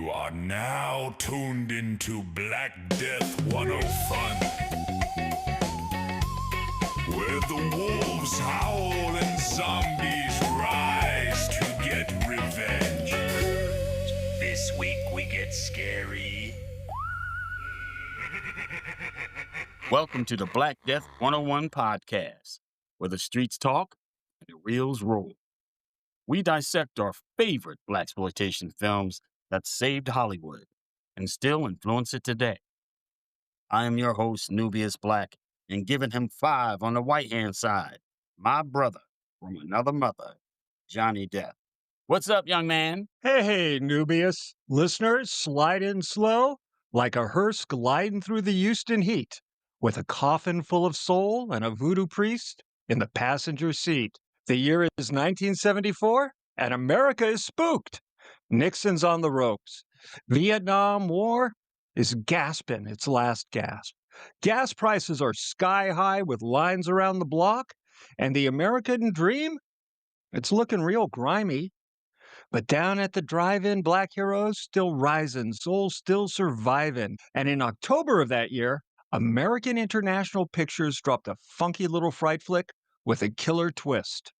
You are now tuned into Black Death 105, where the wolves howl and zombies rise to get revenge. This week we get scary. Welcome to the Black Death 101 podcast, where the streets talk and the reels roll. We dissect our favorite Blaxploitation films that saved Hollywood and still influence it today. I am your host, Nubius Black, and giving him 5 on the right-hand side, my brother from another mother, Johnny Deth. What's up, young man? Hey, Nubius. Listeners, slide in slow, like a hearse gliding through the Houston heat, with a coffin full of soul and a voodoo priest in the passenger seat. The year is 1974, and America is spooked. Nixon's on the ropes. Vietnam War is gasping its last gasp. Gas prices are sky high with lines around the block, and the American dream? It's looking real grimy. But down at the drive-in, black heroes still rising, souls still surviving. And in October of that year, American International Pictures dropped a funky little fright flick with a killer twist.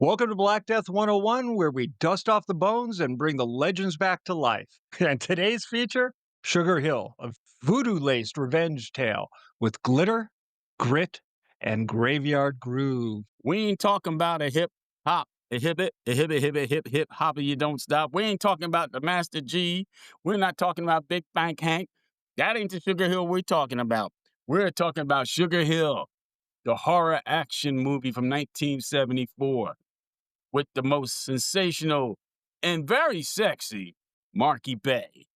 Welcome to Black Death 101, where we dust off the bones and bring the legends back to life. And today's feature, Sugar Hill, a voodoo-laced revenge tale with glitter, grit, and graveyard groove. We ain't talking about a hip hop. A hip hopper, you don't stop. We ain't talking about the Master G. We're not talking about Big Bank Hank. That ain't the Sugar Hill we're talking about. We're talking about Sugar Hill, the horror action movie from 1974 with the most sensational and very sexy Marky Bay.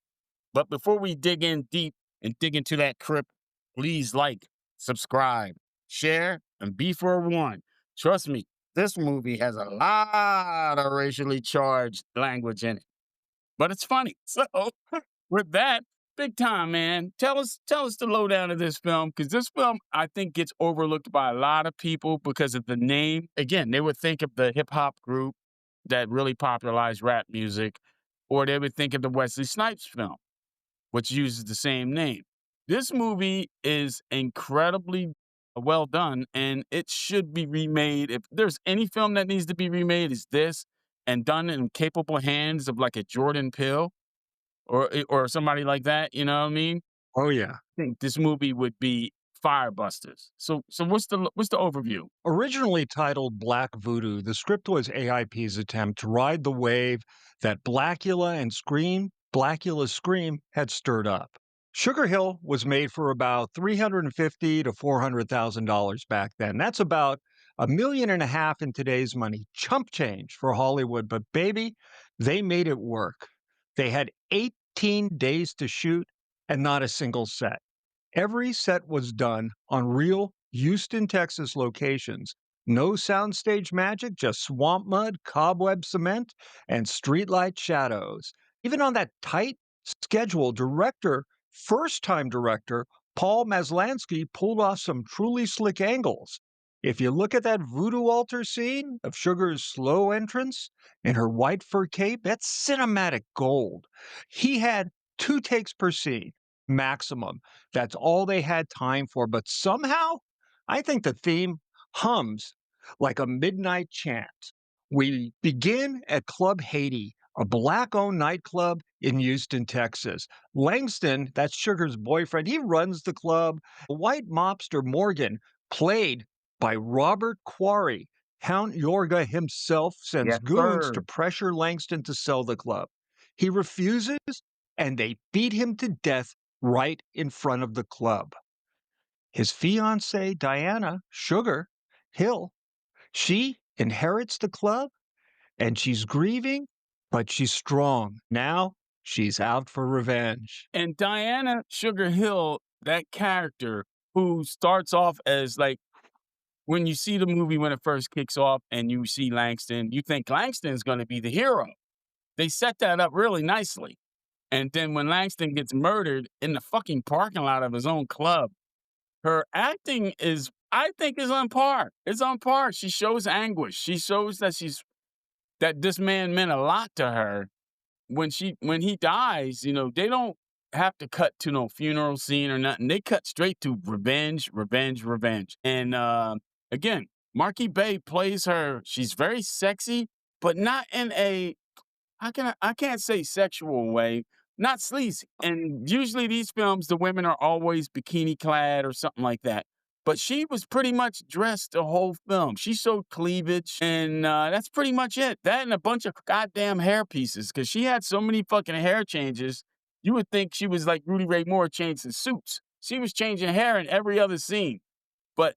But before we dig in deep and dig into that crypt, please like, subscribe, share, and be forewarned. Trust me, this movie has a lot of racially charged language in it, but it's funny. So, with that, big time, man. Tell us the lowdown of this film, because this film, I think, gets overlooked by a lot of people because of the name. Again, they would think of the hip hop group that really popularized rap music, or they would think of the Wesley Snipes film, which uses the same name. This movie is incredibly well done, and it should be remade. If there's any film that needs to be remade, it's this, and done in capable hands of like a Jordan Peele or somebody like that. You know what I mean? Oh, yeah. I think this movie would be firebusters. So what's the overview? Originally titled Black Voodoo, the script was AIP's attempt to ride the wave that Blackula's Scream had stirred up. Sugar Hill was made for about $350,000 to $400,000 back then. That's about $1.5 million in today's money. Chump change for Hollywood, but baby, they made it work. They had 18 days to shoot and not a single set. Every set was done on real Houston, Texas locations. No soundstage magic, just swamp mud, cobweb cement, and streetlight shadows. Even on that tight schedule, first-time director Paul Maslansky pulled off some truly slick angles. If you look at that voodoo altar scene of Sugar's slow entrance in her white fur cape, that's cinematic gold. He had 2 takes per scene, maximum. That's all they had time for, but somehow, I think the theme hums like a midnight chant. We begin at Club Haiti, a black-owned nightclub in Houston, Texas. Langston, that's Sugar's boyfriend, he runs the club. White mobster Morgan, played by Robert Quarry, Count Yorga himself, sends Yes, goons sir. to pressure Langston to sell the club. He refuses, and they beat him to death right in front of the club. His fiancée, Diana, Sugar Hill, she inherits the club, and she's grieving, but she's strong. Now she's out for revenge. And Diana Sugar Hill, that character who starts off as like, when you see the movie when it first kicks off and you see Langston, you think Langston's going to be the hero. They set that up really nicely. And then when Langston gets murdered in the fucking parking lot of his own club, her acting is, I think, is on par. It's on par. She shows anguish. She shows that that this man meant a lot to her. when he dies, they don't have to cut to no funeral scene or nothing. They cut straight to revenge, revenge, revenge. And again, Marky Bay plays her. She's very sexy, but not in a I can't say sexual way, not sleazy. And usually these films, the women are always bikini clad or something like that. But she was pretty much dressed the whole film. She showed cleavage, and that's pretty much it. That and a bunch of goddamn hair pieces, because she had so many fucking hair changes. You would think she was like Rudy Ray Moore changing suits. She was changing hair in every other scene. But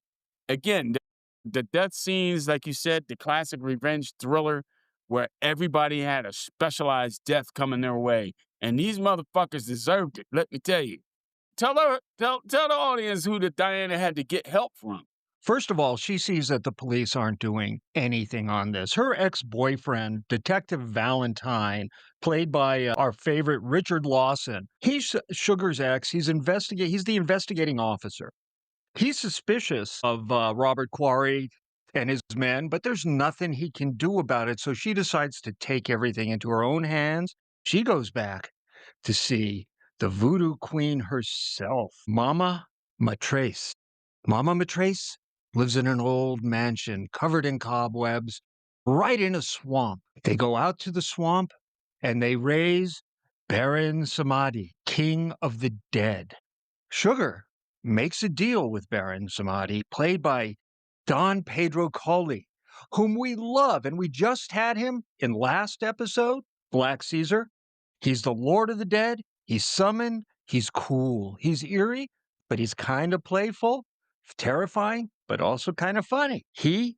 again, the death scenes, like you said, the classic revenge thriller where everybody had a specialized death coming their way. And these motherfuckers deserved it, let me tell you. Tell the audience who the Diana had to get help from. First of all, she sees that the police aren't doing anything on this. Her ex-boyfriend, Detective Valentine, played by our favorite Richard Lawson, he's Sugar's ex. He's the investigating officer. He's suspicious of Robert Quarry and his men, but there's nothing he can do about it. So she decides to take everything into her own hands. She goes back to see the voodoo queen herself, Mama Matrace. Mama Matrace lives in an old mansion covered in cobwebs right in a swamp. They go out to the swamp and they raise Baron Samedi, king of the dead. Sugar makes a deal with Baron Samedi, played by Don Pedro Colley, whom we love, and we just had him in last episode, Black Caesar. He's the Lord of the Dead. He's summoned. He's cool. He's eerie, but he's kind of playful, terrifying, but also kind of funny. He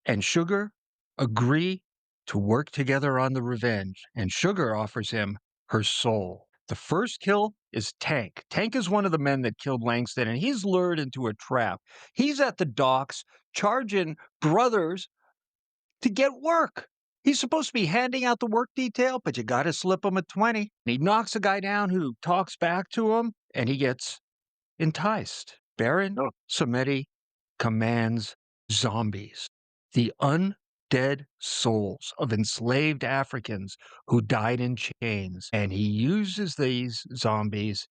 and Sugar agree to work together on the revenge, and Sugar offers him her soul. The first kill is Tank. Tank is one of the men that killed Langston, and he's lured into a trap. He's at the docks charging brothers to get work. He's supposed to be handing out the work detail, but you got to slip him a 20. And he knocks a guy down who talks back to him, and he gets enticed. Baron Samedi commands zombies, the undead souls of enslaved Africans who died in chains. And he uses these zombies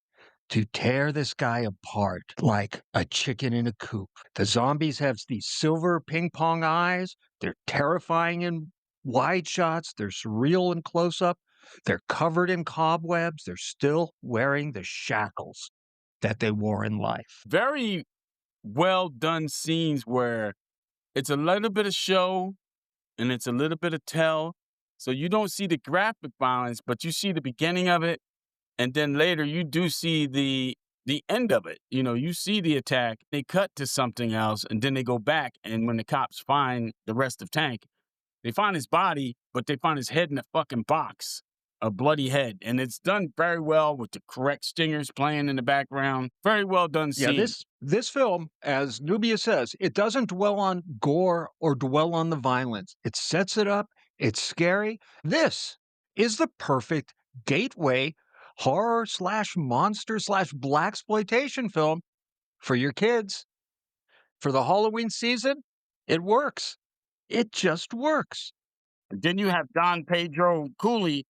to tear this guy apart like a chicken in a coop. The zombies have these silver ping pong eyes. They're terrifying in wide shots. They're surreal in close up. They're covered in cobwebs. They're still wearing the shackles that they wore in life. Very well done scenes where it's a little bit of show and it's a little bit of tell. So you don't see the graphic violence, but you see the beginning of it. And then later you do see the end of it. You see the attack, they cut to something else, and then they go back. And when the cops find the rest of Tank, they find his body, but they find his head in a fucking box, a bloody head. And it's done very well with the correct stingers playing in the background. Very well done scene. Yeah, this film, as Nubius says, it doesn't dwell on gore or dwell on the violence. It sets it up. It's scary. This is the perfect gateway horror / monster / blaxploitation film for your kids. For the Halloween season, it works. It just works. Then you have Don Pedro Cooley,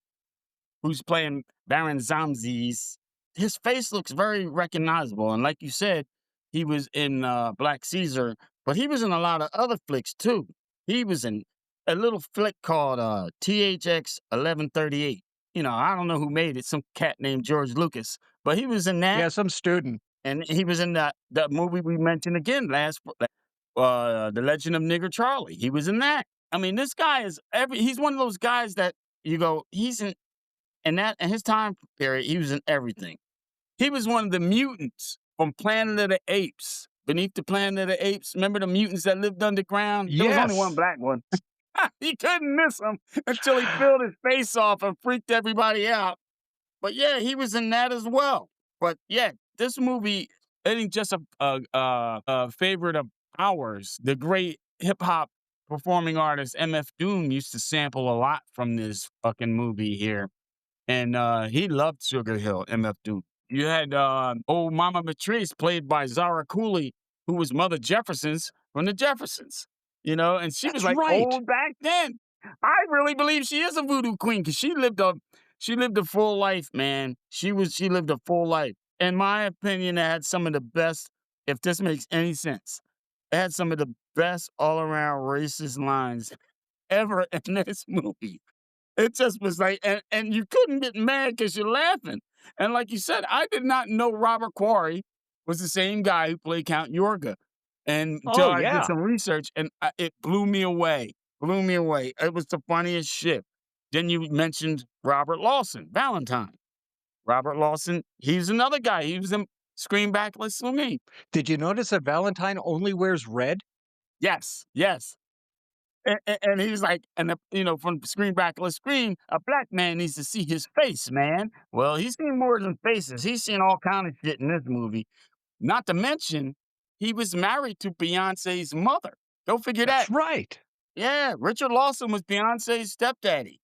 who's playing Baron Zamzis. His face looks very recognizable. And like you said, he was in Black Caesar, but he was in a lot of other flicks too. He was in a little flick called THX 1138. I don't know who made it, some cat named George Lucas, but he was in that. Yeah, some student. And he was in that movie we mentioned again The Legend of Nigger Charlie. He was in that. I mean, this guy he's one of those guys that you go, he's in his time period, he was in everything. He was one of the mutants from Planet of the Apes. Beneath the Planet of the Apes, remember the mutants that lived underground? Yes. There was only one black one. He couldn't miss him until he peeled his face off and freaked everybody out. But yeah, he was in that as well. But yeah, this movie, it ain't just a favorite of ours. The great hip hop performing artist MF Doom used to sample a lot from this fucking movie here. And he loved Sugar Hill, MF Doom. You had old Mama Matrice, played by Zara Cooley, who was Mother Jefferson's from the Jeffersons. And she was like right. old back then. I really believe she is a voodoo queen because she lived She lived a full life, man. She lived a full life. In my opinion, it had some of the best, if this makes any sense, it had some of the best all around racist lines ever in this movie. It just was like, and you couldn't get mad because you're laughing. And like you said, I did not know Robert Quarry was the same guy who played Count Yorga. And until Oh, I did yeah. some research, and it blew me away. Blew me away. It was the funniest shit. Then you mentioned Robert Lawson, Valentine. Robert Lawson, he's another guy. He was in Screen Backlist for me. Did you notice that Valentine only wears red? Yes, yes. And he was like, and from Screen Backlist Screen, a black man needs to see his face, man. Well, he's seen more than faces. He's seen all kind of shit in this movie. Not to mention, he was married to Beyonce's mother. Go figure that. That's right. Yeah, Richard Lawson was Beyonce's stepdaddy.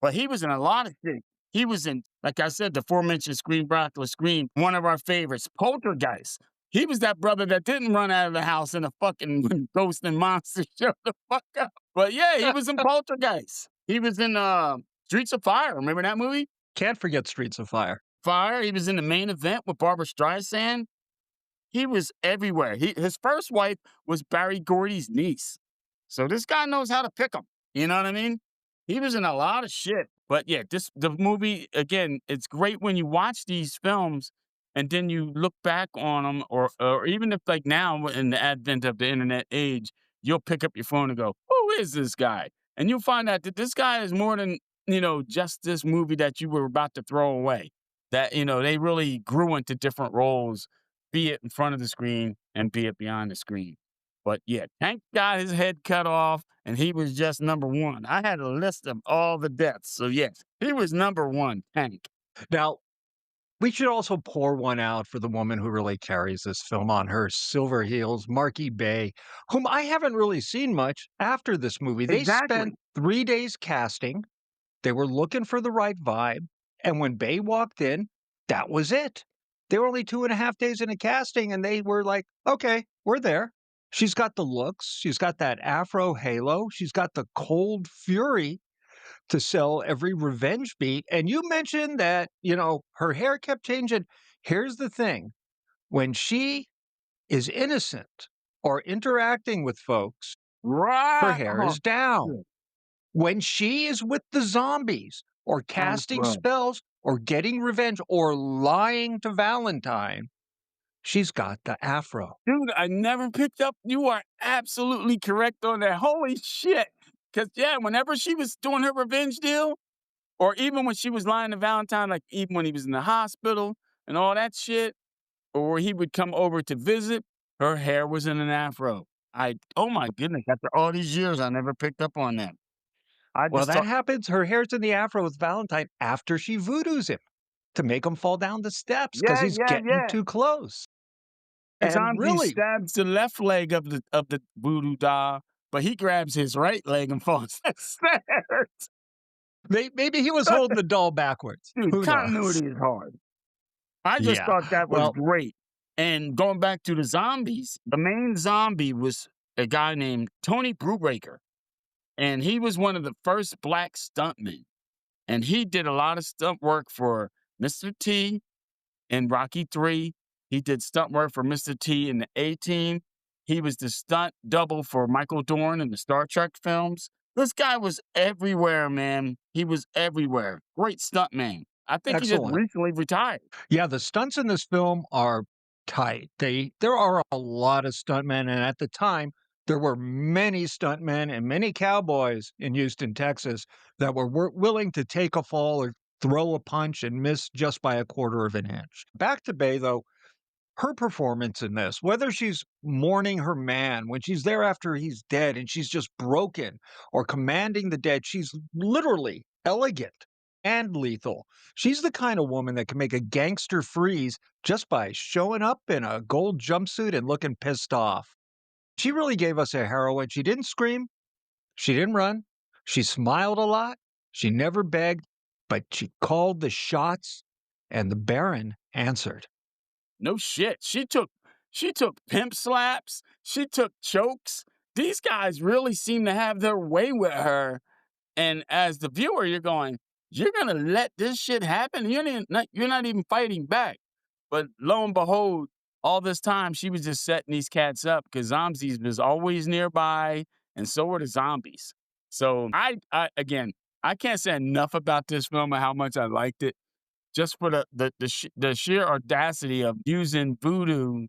But he was in a lot of shit. He was in, like I said, the aforementioned Screen Backlist Screen, one of our favorites, Poltergeist. He was that brother that didn't run out of the house in a fucking when Ghost and Monster showed the fuck up. But yeah, he was in Poltergeist. He was in Streets of Fire. Remember that movie? Can't forget Streets of Fire. Fire. He was in The Main Event with Barbara Streisand. He was everywhere. His first wife was Barry Gordy's niece. So this guy knows how to pick them. You know what I mean? He was in a lot of shit. But yeah, the movie, again, it's great when you watch these films and then you look back on them, or even if like now in the advent of the internet age, you'll pick up your phone and go, who is this guy? And you'll find out that this guy is more than, just this movie that you were about to throw away. That, they really grew into different roles, be it in front of the screen and be it behind the screen. But yeah, Tank got his head cut off, and he was just number one. I had a list of all the deaths. So yes, he was number one, Tank. Now, we should also pour one out for the woman who really carries this film on her silver heels, Marky Bay, whom I haven't really seen much after this movie. They Exactly. spent 3 days casting. They were looking for the right vibe. And when Bay walked in, that was it. They were only 2.5 days into casting, and they were like, okay, we're there. She's got the looks. She's got that afro halo. She's got the cold fury to sell every revenge beat. And you mentioned that, her hair kept changing. Here's the thing. When she is innocent or interacting with folks, her Right. hair is down. When she is with the zombies or casting bro. spells or getting revenge or lying to Valentine, she's got the afro. Dude, I never picked up. You are absolutely correct on that. Holy shit. Because, yeah, whenever she was doing her revenge deal, or even when she was lying to Valentine, like even when he was in the hospital and all that shit, or he would come over to visit, her hair was in an afro. Oh my goodness, after all these years, I never picked up on that. Well, that happens. Her hair's in the afro with Valentine after she voodoos him to make him fall down the steps because he's getting too close. The And zombie really, stabs the left leg of the voodoo doll, but he grabs his right leg and falls down the stairs. maybe he was holding the doll backwards. Dude, Who knows? continuity is hard. I just Yeah. thought that was Well, great. And going back to the zombies, the main zombie was a guy named Tony Brubaker. And he was one of the first black stuntmen. And he did a lot of stunt work for Mr. T in Rocky 3. He did stunt work for Mr. T in the A-Team. He was the stunt double for Michael Dorn in the Star Trek films. This guy was everywhere, man. He was everywhere. Great stuntman. I think he just excellent. recently retired. Yeah, the stunts in this film are tight. There are a lot of stuntmen, and at the time, there were many stuntmen and many cowboys in Houston, Texas, that were willing to take a fall or throw a punch and miss just by a quarter of an inch. Back to Bay, though, her performance in this, whether she's mourning her man, when she's there after he's dead and she's just broken, or commanding the dead, she's literally elegant and lethal. She's the kind of woman that can make a gangster freeze just by showing up in a gold jumpsuit and looking pissed off. She really gave us a heroine. She didn't scream. She didn't run. She smiled a lot. She never begged, but she called the shots, and the Baron answered. No shit. She took pimp slaps. She took chokes. These guys really seem to have their way with her. And as the viewer, you're going, you're gonna let this shit happen? You're not even fighting back. But lo and behold, all this time she was just setting these cats up because zombies was always nearby, and so were the zombies. So I again, I can't say enough about this film and how much I liked it. Just for the sheer audacity of using voodoo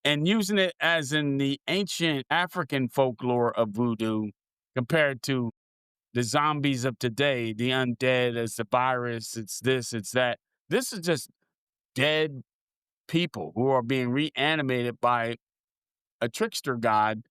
and using it as in the ancient African folklore of voodoo compared to the zombies of today, the undead as the virus, it's this, it's that. This is just dead people who are being reanimated by a trickster god.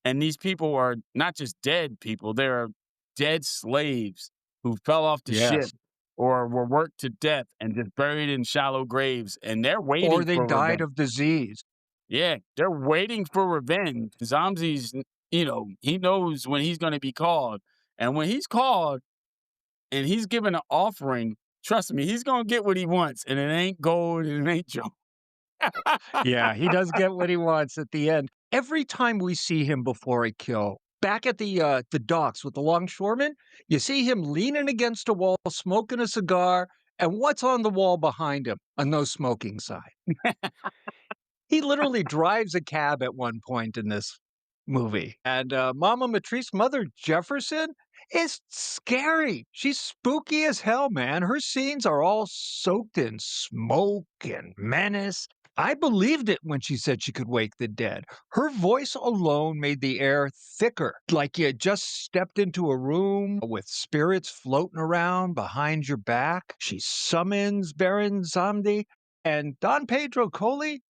And these people are not just dead people, they're dead slaves who fell off the ship Yes. or were worked to death and just buried in shallow graves. And they're Or waiting they for died revenge. of disease. Yeah, they're waiting for revenge. Zombies, he knows when he's going to be called. And when he's called and he's given an offering, trust me, he's going to get what he wants. And it ain't gold and it ain't junk. Yeah, he does get what he wants at the end. Every time we see him before a kill, back at the docks with the longshoreman, you see him leaning against a wall, smoking a cigar, and what's on the wall behind him? A no smoking sign. He literally drives a cab at one point in this movie. And Mama Matrice, Mother Jefferson, is scary. She's spooky as hell, man. Her scenes are all soaked in smoke and menace. I believed it when she said she could wake the dead. Her voice alone made the air thicker, like you had just stepped into a room with spirits floating around behind your back. She summons Baron Zamdi. And Don Pedro Coley,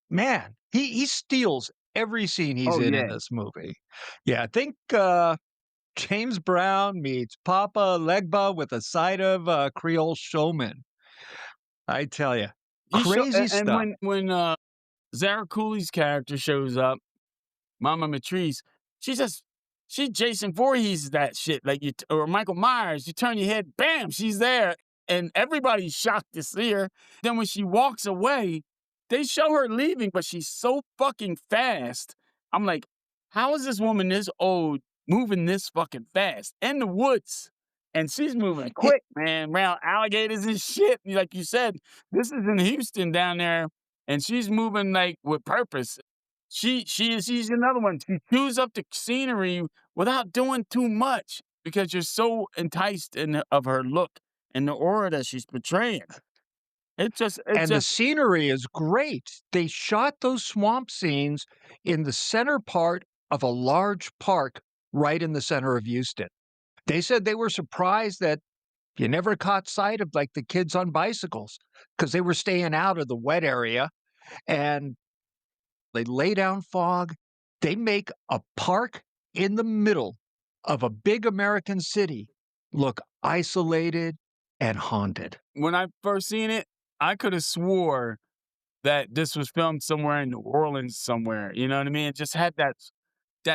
man, he steals every scene he's Oh, in yeah. this movie. Yeah, I think, James Brown meets Papa Legba with a side of, Creole showman. I tell you, crazy And stuff. when Zara Cooley's character shows up, Mama Matrice, she just she Jason Voorhees that shit like or Michael Myers. You turn your head, bam, she's there, and everybody's shocked to see her. Then when she walks away, they show her leaving, but she's so fucking fast. I'm like, how is this woman this old moving this fucking fast in the woods? And she's moving It quick, man, around alligators and shit. Like you said, this is in Houston down there, and she's moving like with purpose. She's another one. She chews up the scenery without doing too much because you're so enticed of her look and the aura that she's portraying. It's and the just scenery is great. They shot those swamp scenes in the center part of a large park right in the center of Houston. They said they were surprised that you never caught sight of, like, the kids on bicycles because they were staying out of the wet area, and they lay down fog. They make a park in the middle of a big American city look isolated and haunted. when I first seen it, I could have swore that this was filmed somewhere in New Orleans somewhere. You know what I mean? It just had that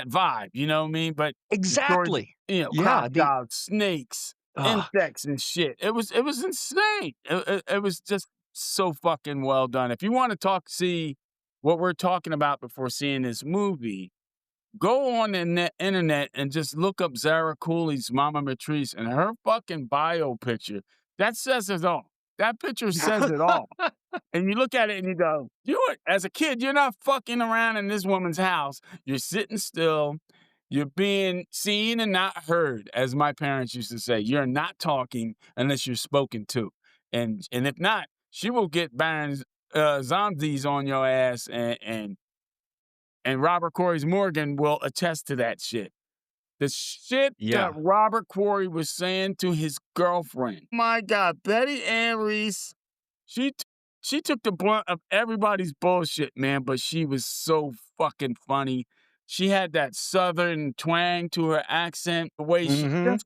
vibe, you know what I mean? But the story, Exactly. Yeah, crocodiles, snakes, uh, insects, and shit. It was insane. It was just so fucking well done. If you want to see what we're talking about before seeing this movie, go on the internet and just look up Zara Cooley's Mama Matrice and her fucking bio picture. That says it all. That picture says it all. And you look at it and you go, as a kid, you're not fucking around in this woman's house. You're sitting still. You're being seen and not heard, as my parents used to say. You're not talking unless you're spoken to. And if not, she will get Baron's zombies on your ass, and Robert Corey's Morgan will attest to that shit. The shit that yeah. Robert Quarry was saying to his girlfriend. My God, Betty Ann Reese, she t- she took the blunt of everybody's bullshit, man, but she was so fucking funny. She had that southern twang to her accent, the way Mhm.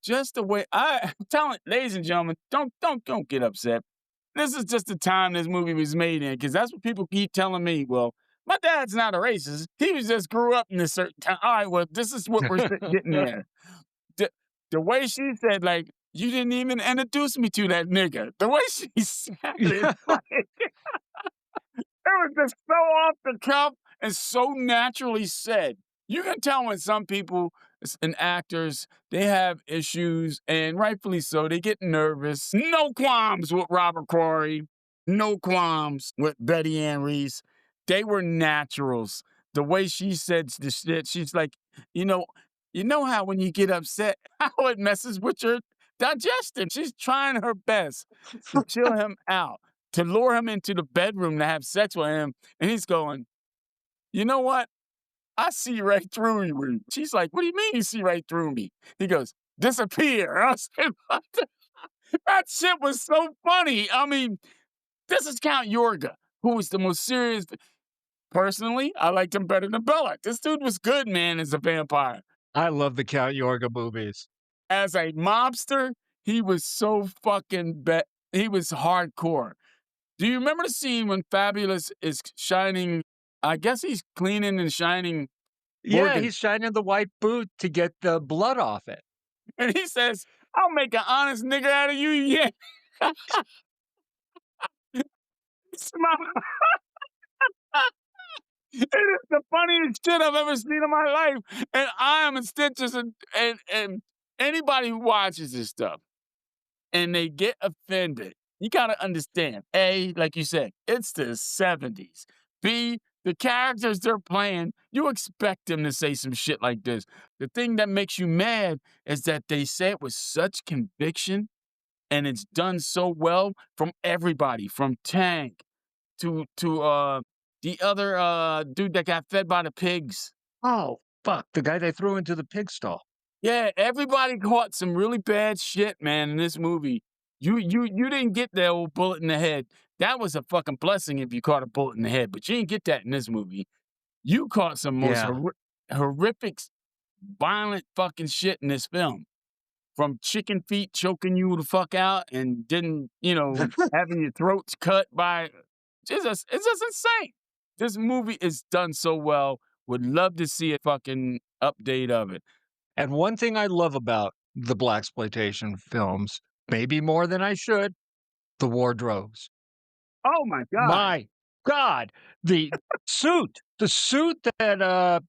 just the way I'm telling, ladies and gentlemen, don't get upset. This is just the time this movie was made in, because that's what people keep telling me. Well, my dad's not a racist. He was just grew up in a certain time. All right, well, this is what we're getting there. The, the way she said, like, you didn't even introduce me to that nigga. The way she said it, like, it was just so off the cuff and so naturally said. You can tell when some people and actors, they have issues, and rightfully so. They get nervous. No qualms with Robert Quarry. No qualms with Betty Ann Reese. They were naturals. The way she said the shit, she's like, you know, you know how when you get upset, how it messes with your digestion. She's trying her best to chill him out, to lure him into the bedroom to have sex with him, and he's going, you know what? I see right through you. She's like, what do you mean you see right through me? He goes, disappear. I said, what the- that shit was so funny. I mean, this is Count Yorga, who was the most serious. Personally, I liked him better than Belloc. This dude was good, man, as a vampire. I love the Count Yorga movies. As a mobster, he was so fucking he was hardcore. Do you remember the scene when Fabulous is shining? I guess he's cleaning and shining Yeah, Morgan. he's shining the white boot to get the blood off it. And he says, I'll make an honest nigga out of you, yeah. Smile. It is the funniest shit I've ever seen in my life. And I am a stitches and anybody who watches this stuff and they get offended, you gotta understand. A, like you said, it's the 70s. B, the characters they're playing, you expect them to say some shit like this. The thing that makes you mad is that they say it with such conviction and it's done so well from everybody, from Tank to the other dude that got fed by the pigs. Oh, fuck. The guy they threw into the pig stall. Yeah, everybody caught some really bad shit, man, in this movie. You didn't get the old bullet in the head. That was a fucking blessing if you caught a bullet in the head, but you didn't get that in this movie. You caught some most Yeah. horrific, violent fucking shit in this film. From chicken feet choking you the fuck out and didn't, having your throats cut by. It's just insane. This movie is done so well. Would love to see a fucking update of it. And one thing I love about the Blaxploitation films, maybe more than I should, the wardrobes. Oh my God. My God, the suit that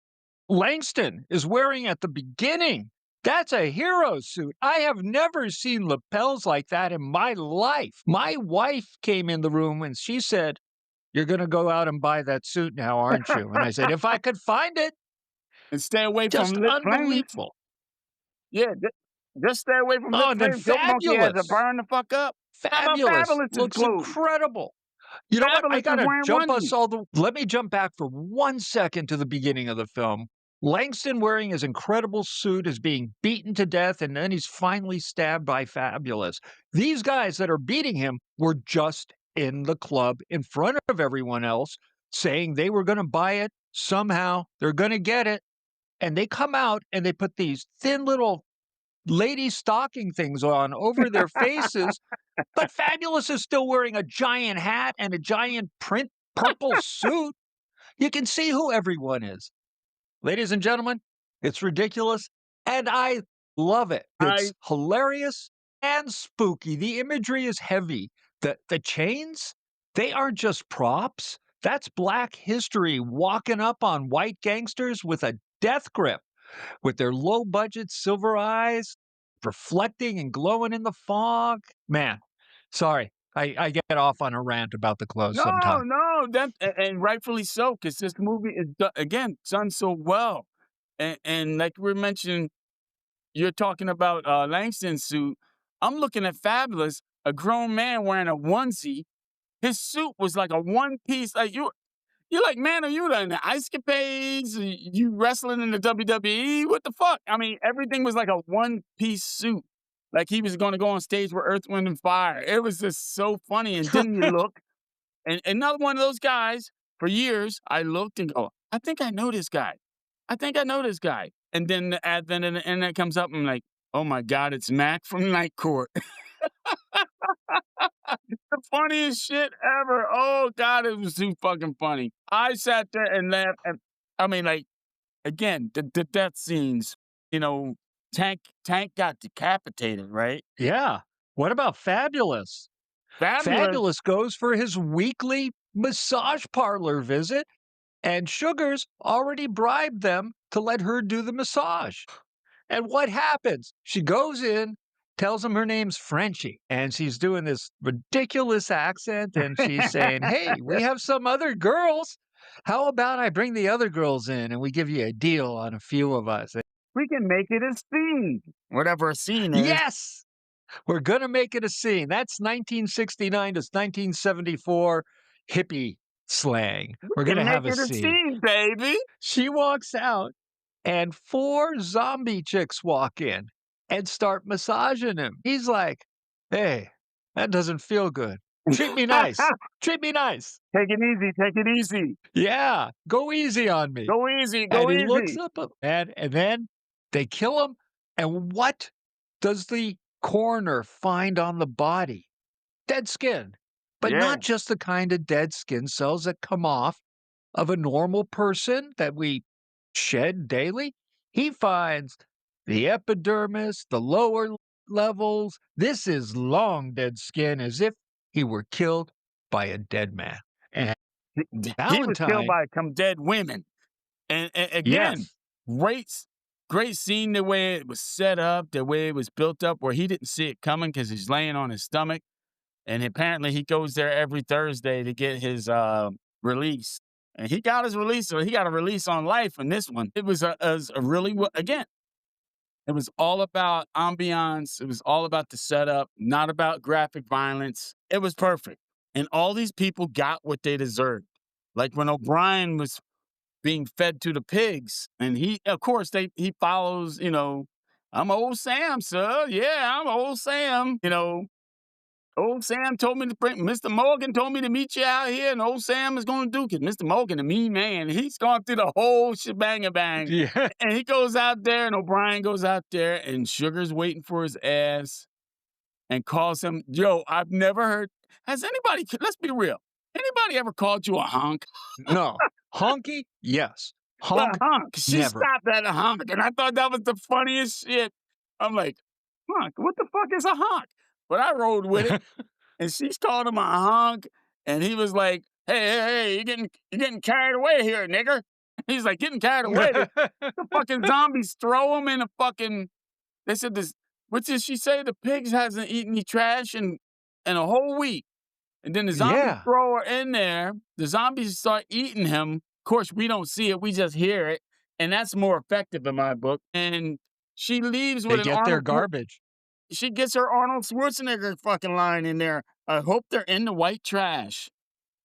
Langston is wearing at the beginning, that's a hero suit. I have never seen lapels like that in my life. My wife came in the room and she said, you're going to go out and buy that suit now, aren't you? And I said, if I could find it. And stay away Just from lit flames. unbelievable. Yeah, just stay away from Oh, lit and then flames. Dope Monkey has to Fabulous. burn the fuck up. How about Fabulous. Fabulous's Looks clothes? incredible. You know what? I Fabulous is gotta wearing jump us onesie. all the. Let me jump back for 1 second to the beginning of the film. Langston wearing his incredible suit is being beaten to death, and then he's finally stabbed by Fabulous. These guys that are beating him were just in the club in front of everyone else, saying they were going to buy it somehow. They're going to get it, and they come out and they put these thin little lady stocking things on over their faces. But Fabulous is still wearing a giant hat and a giant print purple suit. You can see who everyone is. Ladies and gentlemen, it's ridiculous, and I love it. It's hilarious and spooky. The imagery is heavy. The chains, they aren't just props. That's black history walking up on white gangsters with a death grip, with their low-budget silver eyes reflecting and glowing in the fog. Man, sorry, I get off on a rant about the clothes sometimes. No, and rightfully so, because this movie is done so well, and like we mentioned, you're talking about Langston's suit. I'm looking at Fabulous, a grown man wearing a onesie. His suit was like a one piece. Like you're like, man, are you in the ice capades? You wrestling in the WWE? What the fuck? I mean, everything was like a one piece suit. Like he was going to go on stage with Earth, Wind, and Fire. It was just so funny. And then you look, and another one of those guys, for years, I looked and go, I think I know this guy. I think I know this guy. And then the advent and the internet comes up, and I'm like, oh my God, it's Mac from Night Court. The funniest shit ever. Oh God, it was too fucking funny. I sat there and laughed. I mean, like, again, the death scenes, Tank got decapitated, right? Yeah. What about Fabulous? Fabulous goes for his weekly massage parlor visit, and Sugar's already bribed them to let her do the massage. And what happens? She goes in, tells him her name's Frenchie, and she's doing this ridiculous accent, and she's saying, "Hey, we have some other girls. How about I bring the other girls in and we give you a deal on a few of us?" We can make it a scene. Whatever a scene is. Yes, we're gonna make it a scene. That's 1969 to 1974 hippie slang. We're Can gonna make have a it a scene. scene, baby. She walks out, and 4 zombie chicks walk in and start massaging him. He's like, "Hey, that doesn't feel good. Treat me nice. Treat me nice. Take it easy. Take it easy. Yeah, go easy on me." Go easy. And Go he looks easy. up, and then they kill him. And what does the coroner find on the body? Dead skin. But Yeah. not just the kind of dead skin cells that come off of a normal person that we shed daily. He finds the epidermis, the lower levels. This is long dead skin, as if he were killed by a dead man. And He was killed Valentine, by some dead women. And again, yes, great, great scene the way it was set up, the way it was built up, where he didn't see it coming because he's laying on his stomach, and apparently he goes there every Thursday to get his release, and he got his release. So he got a release on life in this one. It was a really again. It was all about ambiance. It was all about the setup, not about graphic violence. It was perfect, and all these people got what they deserved. Like when O'Brien was being fed to the pigs. And he, of course, he follows, I'm old Sam, sir. Yeah, I'm old Sam. Old Sam told me to bring Mr. Morgan told me to meet you out here, and old Sam is gonna do because Mr. Morgan, a mean man, he's gone through the whole shebang bang. yeah, And he goes out there, and O'Brien goes out there, and Sugar's waiting for his ass and calls him, yo, I've never heard. Has anybody, let's be real, anybody ever called you a honk? no, honky, yes, Well, honk, honk. She never. stopped at a honk, and I thought that was the funniest shit. I'm like, honk, what the fuck is a honk? But I rode with it, and she's called him a honk, and he was like, hey, you're getting carried away here, nigger. He's like, getting carried away. The fucking zombies throw him in a fucking. They said this. What did she say? The pigs hasn't eaten any trash in a whole week. And then the zombies Yeah, throw her in there. The zombies start eating him. Of course, we don't see it. We just hear it. And that's more effective in my book. And she leaves they with an get their Arnold. garbage. She gets her Arnold Schwarzenegger fucking line in there. I hope they're in the white trash.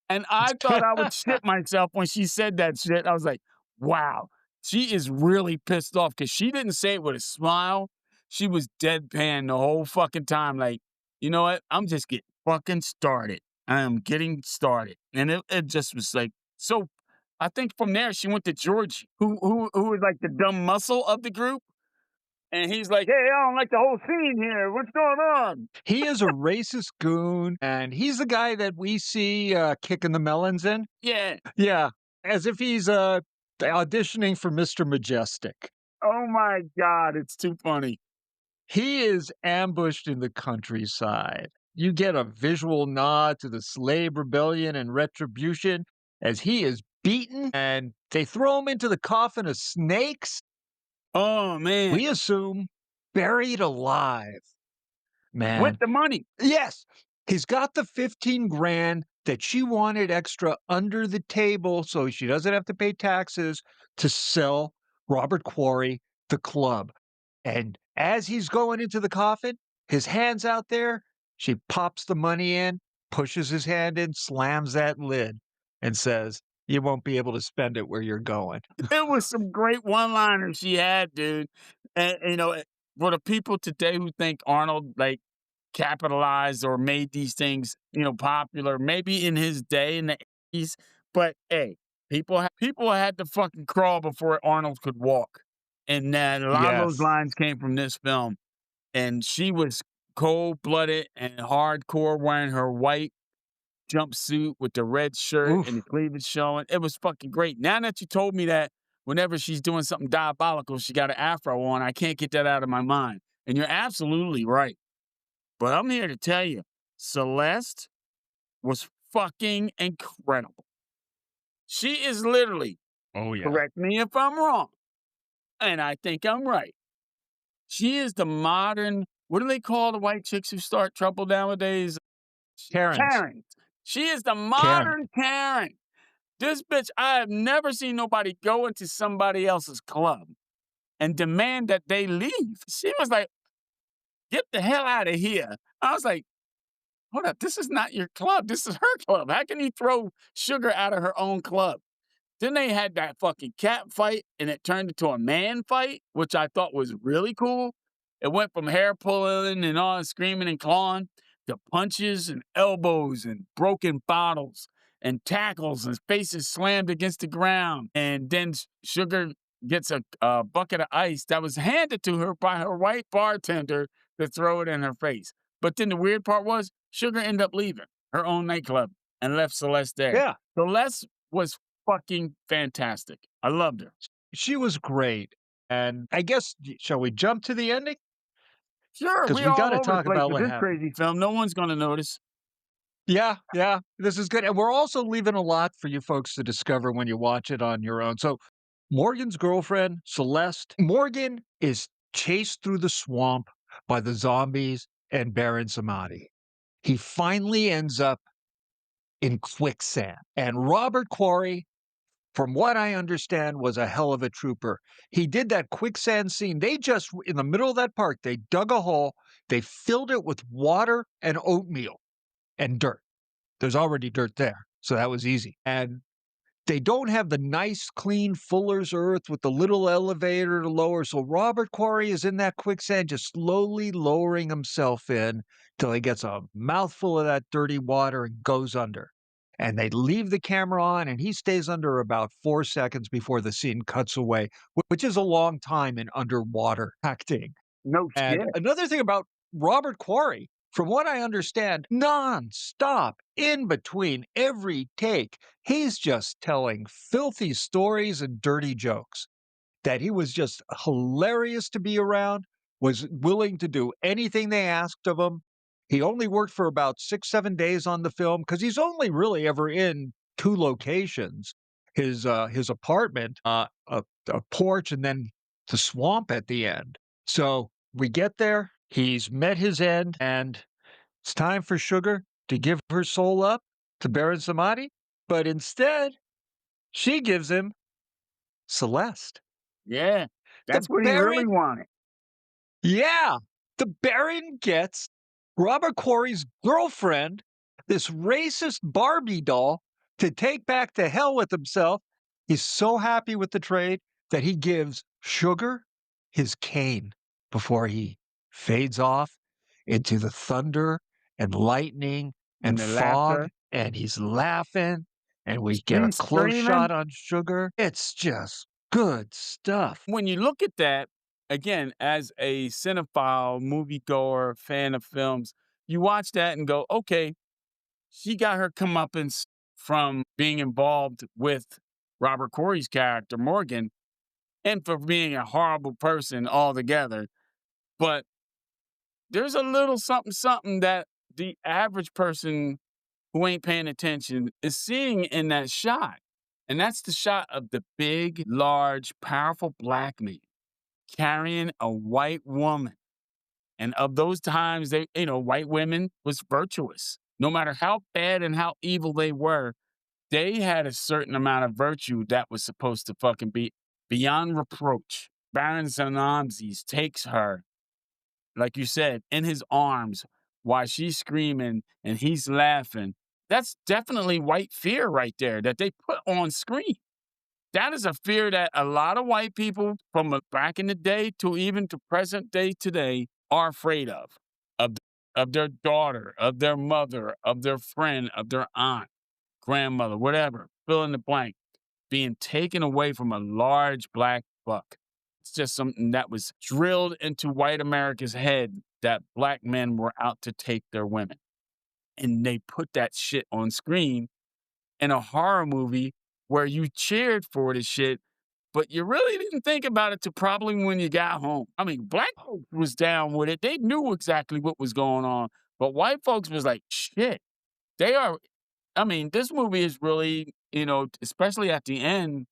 And I thought I would shit myself when she said that shit. I was like, wow, she is really pissed off because she didn't say it with a smile. She was deadpan the whole fucking time. Like, you know what? I'm just getting fucking started. I am getting started. And it just was like, so I think from there she went to Georgie, who was like the dumb muscle of the group. And he's like, hey, I don't like the whole scene here. What's going on? He is a racist goon, and he's the guy that we see kicking the melons in. Yeah. Yeah, as if he's auditioning for Mr. Majestic. Oh my God. It's too funny. He is ambushed in the countryside. You get a visual nod to the slave rebellion and retribution as he is beaten, and they throw him into the coffin of snakes. Oh, man. We assume buried alive. Man. With the money. Yes. He's got the 15 grand that she wanted extra under the table so she doesn't have to pay taxes to sell Robert Quarry the club. And as he's going into the coffin, his hand's out there. She pops the money in, pushes his hand in, slams that lid, and says, you won't be able to spend it where you're going. It was some great one-liners she had, dude. And, for the people today who think Arnold, like, capitalized or made these things, popular, maybe in his day in the 80s, but, hey, people had to fucking crawl before Arnold could walk. And a lot of those Yes. lines came from this film. And she was cold-blooded and hardcore, wearing her white jumpsuit with the red shirt Oof. and the cleavage showing. It was fucking great. Now that you told me that whenever she's doing something diabolical, she got an afro on, I can't get that out of my mind. And you're absolutely right. But I'm here to tell you, Celeste was fucking incredible. She is literally, Oh, yeah. correct me if I'm wrong, and I think I'm right, She is the modern, what do they call the white chicks who start trouble nowadays? Karens. Karen. She is the Karen. modern Karen. This bitch, I have never seen nobody go into somebody else's club and demand that they leave. She was like, get the hell out of here. I was like, hold up, this is not your club. This is her club. How can you throw Sugar out of her own club? Then they had that fucking cat fight, and it turned into a man fight, which I thought was really cool. It went from hair pulling and all screaming and clawing to punches and elbows and broken bottles and tackles and faces slammed against the ground. And then Sugar gets a bucket of ice that was handed to her by her white bartender to throw it in her face. But then the weird part was Sugar ended up leaving her own nightclub and left Celeste there. Yeah. Celeste was fucking fantastic. I loved her. She was great. And I guess, shall we jump to the ending? Sure, 'Cause we we all gotta over the talk place about with what this happened. crazy film. No one's gonna notice. Yeah, yeah, this is good, and we're also leaving a lot for you folks to discover when you watch it on your own. So, Morgan's girlfriend, Celeste, Morgan is chased through the swamp by the zombies and Baron Samedi. He finally ends up in quicksand, and Robert Quarry, from what I understand, was a hell of a trooper. He did that quicksand scene. They just, in the middle of that park, they dug a hole, they filled it with water and oatmeal and dirt. There's already dirt there, so that was easy. And they don't have the nice, clean Fuller's Earth with the little elevator to lower. So Robert Quarry is in that quicksand, just slowly lowering himself in till he gets a mouthful of that dirty water and goes under. And they leave the camera on, and he stays under about 4 seconds before the scene cuts away, which is a long time in underwater acting. No And shit. another thing about Robert Quarry, from what I understand, non-stop, in between every take, he's just telling filthy stories and dirty jokes. That he was just hilarious to be around, was willing to do anything they asked of him. He only worked for about 6, 7 days on the film because he's only really ever in 2 locations. His apartment, a porch, and then the swamp at the end. So we get there, he's met his end, and it's time for Sugar to give her soul up to Baron Samedi, but instead, she gives him Celeste. Yeah, The that's what he really Baron, wanted. yeah, the Baron gets Robert Quarry's girlfriend, this racist Barbie doll, to take back to hell with himself. He's so happy with the trade that he gives Sugar his cane before he fades off into the thunder and lightning And and the fog, laughter. and he's laughing, and we get a She's close screaming. shot on Sugar. It's just good stuff. When you look at that, again, as a cinephile, moviegoer, fan of films, you watch that and go, okay, she got her comeuppance from being involved with Robert Corey's character, Morgan, and for being a horrible person altogether. But there's a little something, something that the average person who ain't paying attention is seeing in that shot. And that's the shot of the big, large, powerful black man carrying a white woman. And of those times, they, white women was virtuous. No matter how bad and how evil they were, they had a certain amount of virtue that was supposed to fucking be beyond reproach. Baron Zanamzis takes her, like you said, in his arms while she's screaming and he's laughing. That's definitely white fear right there that they put on screen. That is a fear that a lot of white people from back in the day to even to present day today are afraid of, of their daughter, of their mother, of their friend, of their aunt, grandmother, whatever, fill in the blank, being taken away from a large black buck. It's just something that was drilled into white America's head that black men were out to take their women. And they put that shit on screen in a horror movie where you cheered for the shit, but you really didn't think about it till probably when you got home. I mean, black folks was down with it. They knew exactly what was going on, but white folks was like, shit. They are, I mean, this movie is really, especially at the end,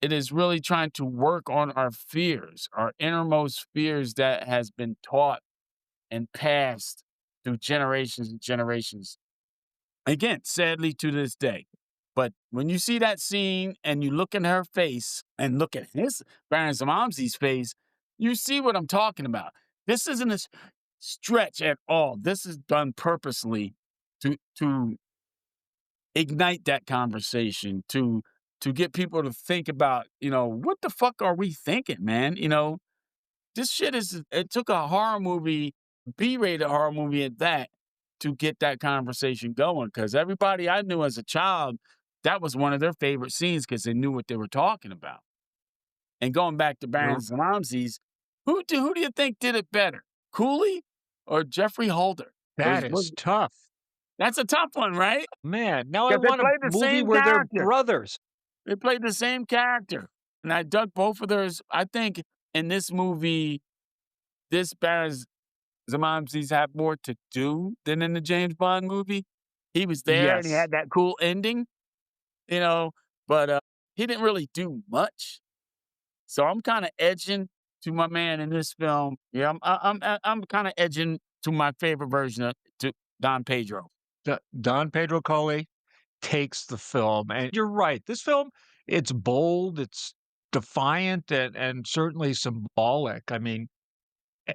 It is really trying to work on our fears, our innermost fears that has been taught and passed through generations and generations. Again, sadly to this day. But when you see that scene and you look in her face and look at his Baron Zamamzi's face, you see what I'm talking about. This isn't a stretch at all. This is done purposely to ignite that conversation, to get people to think about, what the fuck are we thinking, man? This shit is it took a horror movie, B-rated horror movie at that, to get that conversation going. Because everybody I knew as a child, that was one of their favorite scenes because they knew what they were talking about. And going back to Baron You're Zamamzi's, who do you think did it better? Cooley or Jeffrey Holder? that is tough. That's a tough one, right? Man, now I 'Cause they want a played the movie same where they're character. brothers. They played the same character. And I dug both of theirs. I think in this movie, this Baron Zamamzi's had more to do than in the James Bond movie. He was there and he Yes. had that cool ending, you know, but he didn't really do much. So I'm kind of edging to my man in this film. Yeah, I'm kind of edging to my favorite version of to Don Pedro. Don Pedro Colley takes the film, and you're right. This film, it's bold, it's defiant, and certainly symbolic. I mean, eh,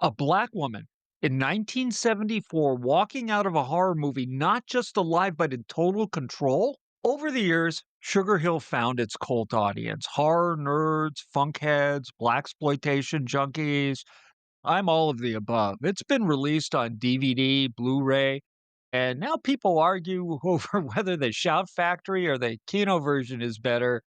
a black woman in 1974 walking out of a horror movie, not just alive, but in total control. Over the years, Sugar Hill found its cult audience: horror nerds, funkheads, blaxploitation junkies. I'm all of the above. It's been released on DVD, Blu-ray, and now people argue over whether the Shout Factory or the Kino version is better.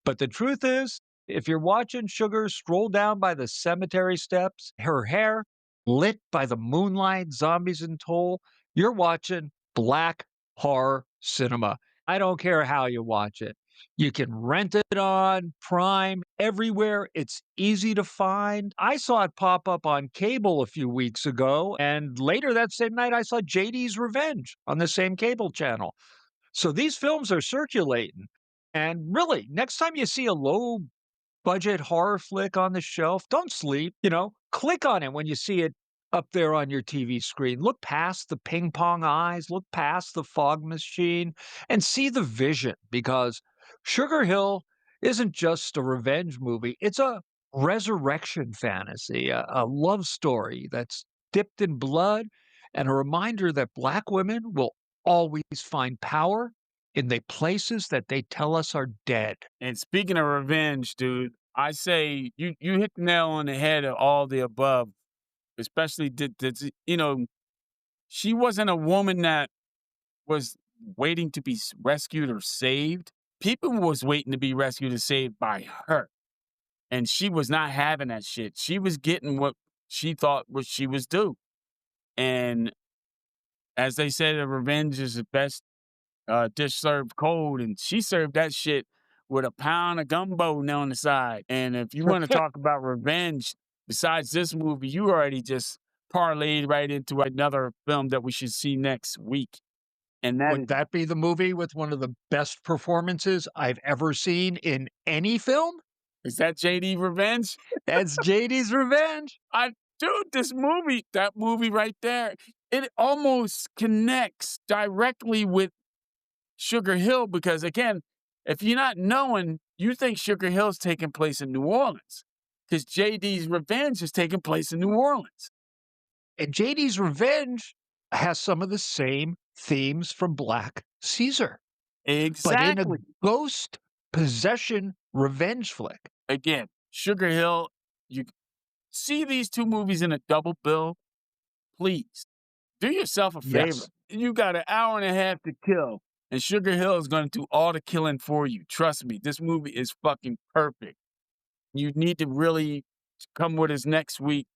But the truth is, if you're watching Sugar stroll down by the cemetery steps, her hair lit by the moonlight, zombies in tow, you're watching black horror cinema. I don't care how you watch it. You can rent it on Prime everywhere. It's easy to find. I saw it pop up on cable a few weeks ago, and later that same night, I saw JD's Revenge on the same cable channel. So these films are circulating. And really, next time you see a low budget horror flick on the shelf, don't sleep, click on it when you see it up there on your TV screen. Look past the ping pong eyes, look past the fog machine, and see the vision, because Sugar Hill isn't just a revenge movie, it's a resurrection fantasy, a love story that's dipped in blood, and a reminder that Black women will always find power in the places that they tell us are dead. And speaking of revenge, dude, I say you hit the nail on the head of all the above, especially she wasn't a woman that was waiting to be rescued or saved. People was waiting to be rescued and saved by her. And she was not having that shit. She was getting what she thought what she was due. And as they said, revenge is the best dish served cold, and she served that shit with a pound of gumbo on the side. And if you want to talk about revenge, besides this movie, you already just parlayed right into another film that we should see next week. And Would that be the movie with one of the best performances I've ever seen in any film? is that JD Revenge? That's JD's Revenge. Dude, that movie right there, it almost connects directly with Sugar Hill because, again, if you're not knowing, you think Sugar Hill's taking place in New Orleans because JD's Revenge is taking place in New Orleans. And JD's Revenge has some of the same themes from Black Caesar, but in a Exactly. ghost possession revenge flick. Again, Sugar Hill, you see these two movies in a double bill, please do yourself a favor. Yes. You got an hour and a half to kill, and Sugar Hill is going to do all the killing for you. Trust me, this movie is fucking perfect. You need to really come with us next week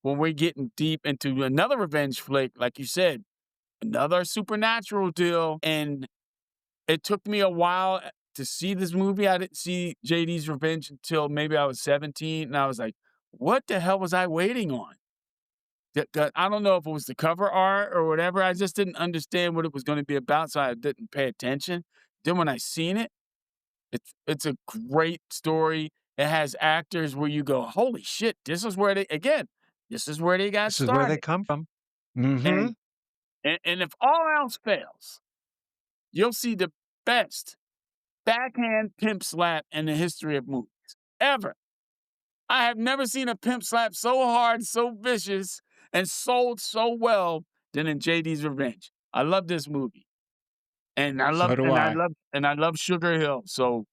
when we're getting deep into another revenge flick, like you said, another supernatural deal. And it took me a while to see this movie. I didn't see JD's Revenge until maybe I was 17, and I was like, what the hell was I waiting on? I don't know if it was the cover art or whatever. I just didn't understand what it was going to be about, so I didn't pay attention. Then when I seen it, It's a great story. It has actors where you go, holy shit, this is where they got This is where they started. come from. Mm-hmm. And if all else fails, you'll see the best backhand pimp slap in the history of movies ever. I have never seen a pimp slap so hard, so vicious, and sold so well than in JD's Revenge. I love this movie. And I So love do I. I love Sugar Hill. So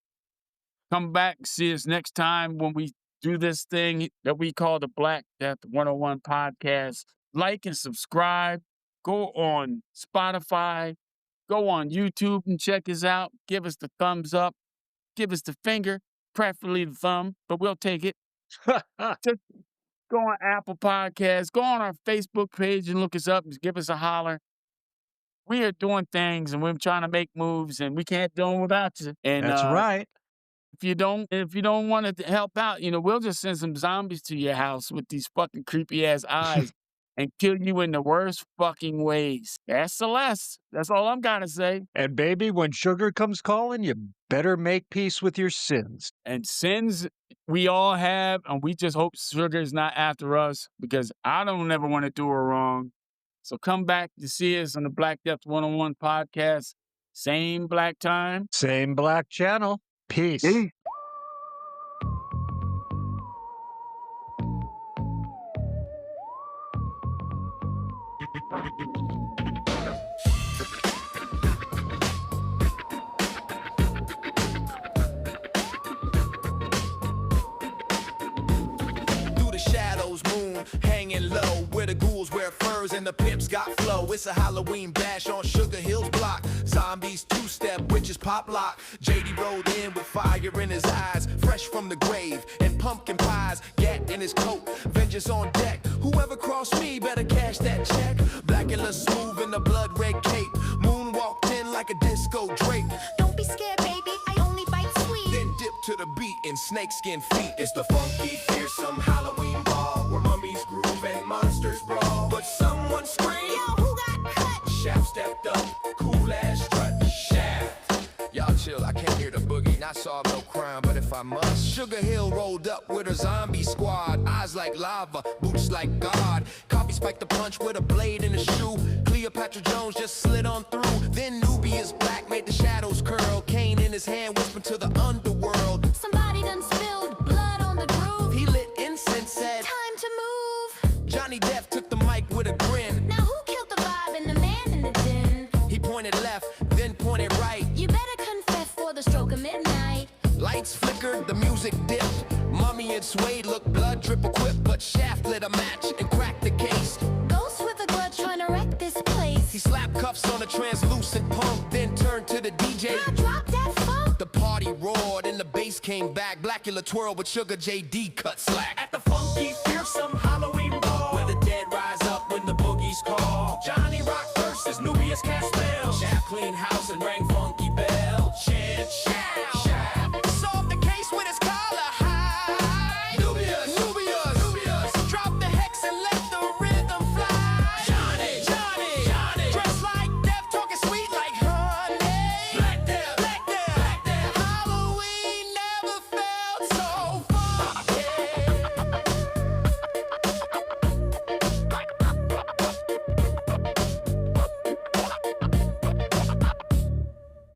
come back, see us next time when we do this thing that we call the Black Death 101 podcast. Like and subscribe. Go on Spotify. Go on YouTube and check us out. Give us the thumbs up. Give us the finger, preferably the thumb, but we'll take it. Just go on Apple Podcasts. Go on our Facebook page and look us up and give us a holler. We are doing things and we're trying to make moves and we can't do them without you. And That's right. if you don't want to help out, we'll just send some zombies to your house with these fucking creepy ass eyes and kill you in the worst fucking ways. That's Celeste. That's all I'm gonna say. And baby, when sugar comes calling, you better make peace with your sins. And sins we all have, and we just hope sugar's not after us because I don't ever want to do her wrong. So come back to see us on the Black Death 101 podcast. Same black time. Same black channel. Peace. Through the shadows, moon hanging low, where the ghouls wear furs and the pimps got flow. It's a Halloween bash on Sugar Hill's block. Zombies two-step, witches pop lock. JD rode in with fire in his eyes, fresh from the grave and pumpkin pies. Gat in his coat, vengeance on deck. Whoever crossed me better cash that check. Black and smooth in the blood red cape. Moon walked in like a disco drape. Don't be scared, baby, I only bite sweet. Then dip to the beat in snakeskin feet. It's the funky, fearsome Halloween ball where mummies groove and monsters brawl. But someone screamed, Yo, who got cut? Shaft stepped up, cool ass strut. Shaft. Y'all chill, I can't hear the boogie, not solve no crime, but if I must. Sugar Hill rolled up with a zombie squad. Eyes like lava, boots like God. Coffee spiked the punch with a blade in his shoe. Cleopatra Jones just slid on through. Then Nubius Black made the shadows curl. Cane in his hand whispered to the underworld. Somebody done spilled blood on the groove. He lit incense, said, Time to move. Johnny Deth took the mic with a grin. Now who killed the vibe and the man in the den? He pointed left, then pointed right. You better confess for the stroke of midnight. Lights flickered, the music dipped. Mummy and Suede looked blood drip equipped, but Shaft lit a match and cracked the case. Ghost with a grudge trying to wreck this place. He slapped cuffs on a translucent punk, then turned to the DJ. Now drop that funk. The party roared and the bass came back. Blackula twirled with Sugar JD cut slack. At the funky, fearsome Halloween